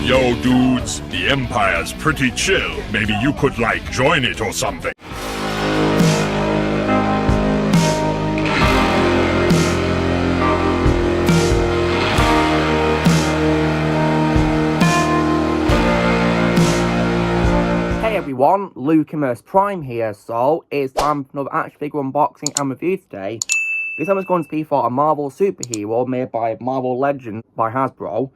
Yo, dudes, the Empire's pretty chill. Maybe you could, like, join it or something. Hey everyone, Luke Immerse Prime here. So, it's time for another action figure unboxing and review today. This time is going to be for a Marvel superhero made by Marvel Legends by Hasbro.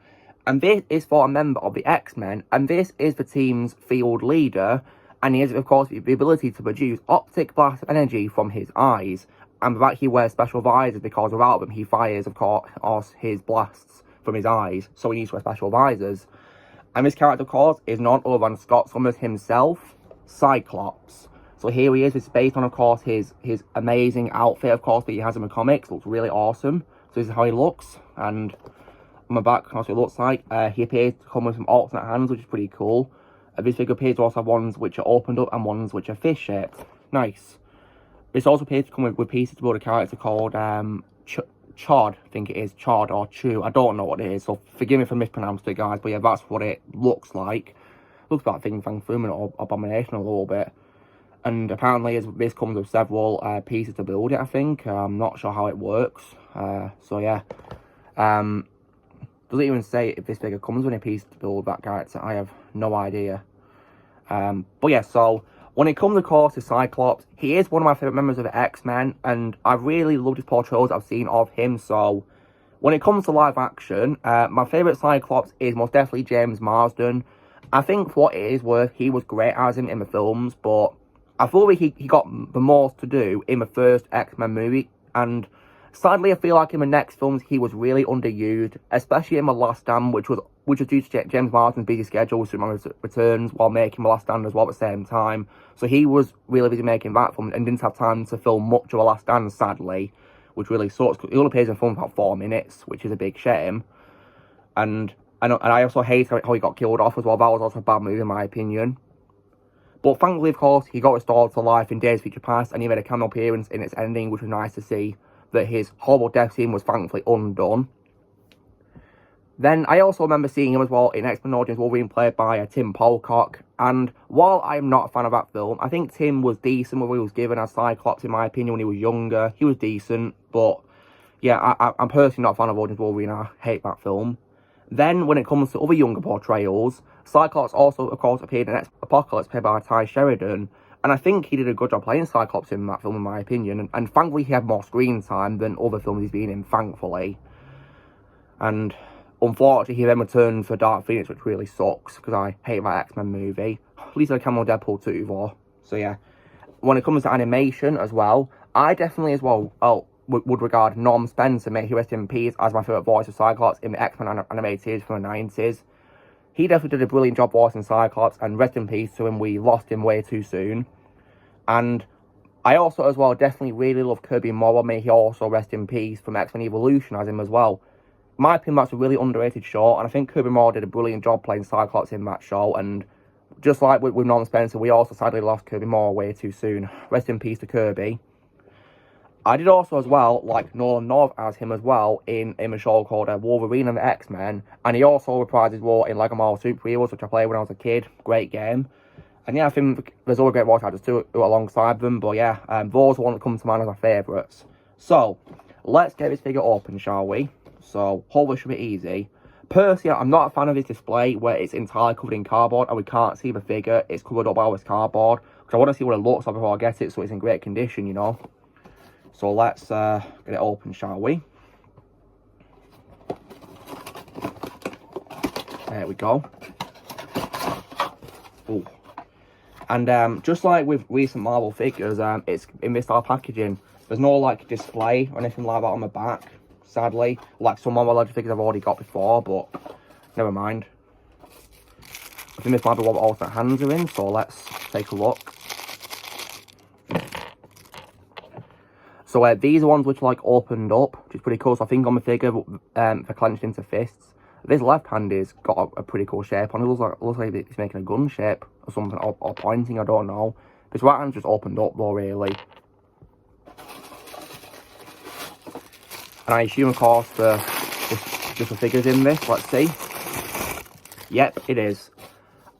And this is for a member of the X-Men, and this is the team's field leader, and he has, of course, the ability to produce optic blasts of energy from his eyes. And with that, he wears special visors because without them, he fires, of course, his blasts from his eyes, so he needs to wear special visors. And this character, of course, is none other than Scott Summers himself, Cyclops. So here he is. It's based on, of course, his amazing outfit, of course, that he has in the comics. It looks really awesome. So this is how he looks, and on my back, that's what it looks like. He appears to come with some alternate hands, which is pretty cool. This figure appears to also have ones which are opened up and ones which are fish-shaped. Nice. This also appears to come with pieces to build a character called Chod, I think it is. Chod or Chew. I don't know what it is, so forgive me if I mispronounced it, guys. But yeah, that's what it looks like. Looks like Thing Fang Foom or Abomination a little bit. And apparently this comes with several pieces to build it, I think. I'm not sure how it works. So yeah. Doesn't even say if this figure comes with a piece to build that character. I have no idea. But yeah, so when it comes, of course, to Cyclops, he is one of my favourite members of the X-Men, and I really loved his portrayals I've seen of him. So when it comes to live action, my favourite Cyclops is most definitely James Marsden. I think for what it is worth, he was great as him in the films, but I thought he got the most to do in the first X-Men movie, and sadly, I feel like in the next films, he was really underused, especially in The Last Stand, which was due to James Marsden's busy schedule with Superman Returns while making The Last Stand as well at the same time. So he was really busy making that film and didn't have time to film much of The Last Stand, sadly, which really sucks. He only appears in the film for about 4 minutes, which is a big shame. And I also hate how he got killed off as well. That was also a bad move, in my opinion. But thankfully, of course, he got restored to life in Days of Future Past, and he made a cameo appearance in its ending, which was nice to see that his horrible death scene was thankfully undone. Then I also remember seeing him as well in X-Men Origins Wolverine, played by Tim Polecock. And while I'm not a fan of that film, I think Tim was decent when he was given as Cyclops, in my opinion, when he was younger. He was decent, but yeah, I'm personally not a fan of Origins Wolverine. I hate that film. Then when it comes to other younger portrayals, Cyclops also, of course, appeared in Apocalypse, played by Ty Sheridan. And I think he did a good job playing Cyclops in that film, in my opinion. And thankfully, he had more screen time than other films he's been in, thankfully. And unfortunately, he then returned for Dark Phoenix, which really sucks, because I hate that X-Men movie. At least I can on Deadpool 2, though. So yeah. When it comes to animation as well, I definitely as well would regard Norm Spencer, may he rest in peace, as my favourite voice of Cyclops in the X-Men animated series from the 90s. He definitely did a brilliant job voicing Cyclops, and rest in peace to him, we lost him way too soon. And I also, as well, definitely really love Kirby Morrow, may he also rest in peace, from X-Men Evolution as him as well. In my opinion, that's a really underrated show, and I think Kirby Morrow did a brilliant job playing Cyclops in that show, and just like with Norman Spencer, we also sadly lost Kirby Morrow way too soon. Rest in peace to Kirby. I did also, as well, like Nolan North as him as well in a show called Wolverine and the X-Men, and he also reprised his role in Lego Marvel Super Heroes, which I played when I was a kid. Great game. And yeah, I think there's other great voice actors too alongside them, but yeah, those are the ones that come to mind as my favourites. So, let's get this figure open, shall we? So, hopefully it should be easy. Personally, I'm not a fan of this display where it's entirely covered in cardboard and we can't see the figure. It's covered up by all this cardboard, because I want to see what it looks like before I get it, so it's in great condition, you know. So let's get it open, shall we? There we go. Ooh. And just like with recent Marvel figures, it's in this style packaging. There's no like display or anything like that on the back, sadly. Like some Marvel Legends figures I've already got before, but never mind. I think this might be what the alternate hands are in, so let's take a look. So these are ones which are like opened up, which is pretty cool. So I think on the figure, they're clenched into fists. This left hand is got a pretty cool shape on it. Looks like it's making a gun shape or something, or pointing, I don't know. This right hand's just opened up though, really. And I assume, of course, just the figures in this. Let's see. Yep, it is.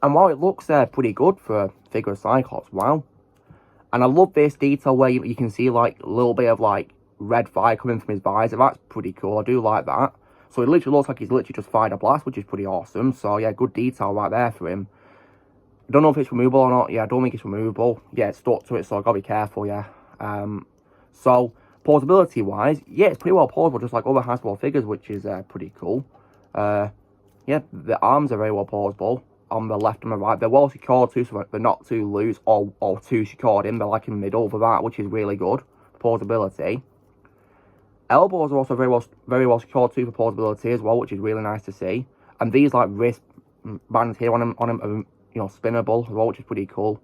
And while it looks pretty good for a figure of Cyclops, wow. And I love this detail where you can see like a little bit of like red fire coming from his visor. That's pretty cool. I do like that. So it literally looks like he's literally just fired a blast, which is pretty awesome. So yeah, good detail right there for him. I don't know if it's removable or not. Yeah, I don't think it's removable. Yeah, it's stuck to it, so I've got to be careful, yeah. So, portability wise, yeah, it's pretty well portable, just like other Hasbro figures, which is pretty cool. Yeah, the arms are very well portable on the left and the right. They're well secured too, so they're not too loose or too secured in. They're like in the middle for that, which is really good. Portability. Elbows are also very well secured too for portability as well, which is really nice to see. And these like wrist bands here on them are, you know, spinnable as well, which is pretty cool.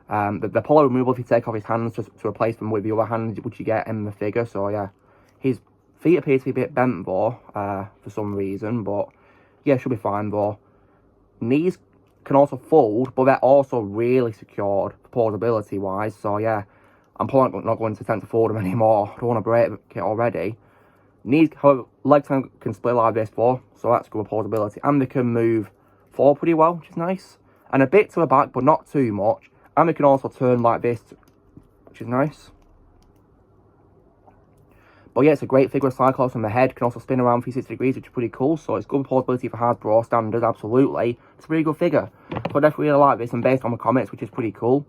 They're probably removable if you take off his hands just to replace them with the other hand which you get in the figure. So yeah, his feet appear to be a bit bent though, for some reason, but yeah, should be fine though. Knees can also fold, but they're also really secured portability wise. So yeah, I'm probably not going to attempt to fold them anymore. I don't want to break it already. Knees, however, legs can split like this though, so that's good portability, and they can move forward pretty well, which is nice, and a bit to the back, but not too much. And they can also turn like this, which is nice. But yeah, it's a great figure of Cyclops, and the head can also spin around 360 degrees, which is pretty cool. So it's good portability for Hasbro standards, absolutely. It's a really good figure. So I definitely really like this, and based on the comics, which is pretty cool.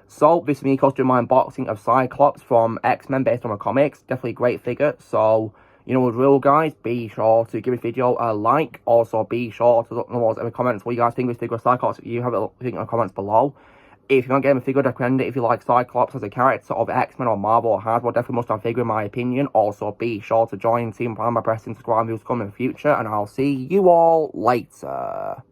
So this is me doing my unboxing of Cyclops from X-Men based on the comics. Definitely a great figure. So, you know the drill, guys. Be sure to give this video a like. Also, be sure to let me know in the comments what you guys think of this figure of Cyclops. You have it in the comments below. If you don't get him a figure, recommend it. If you like Cyclops as a character of X-Men or Marvel or Hasbro, definitely must have a figure in my opinion. Also, be sure to join Team Prime by pressing subscribe and views come in the future. And I'll see you all later.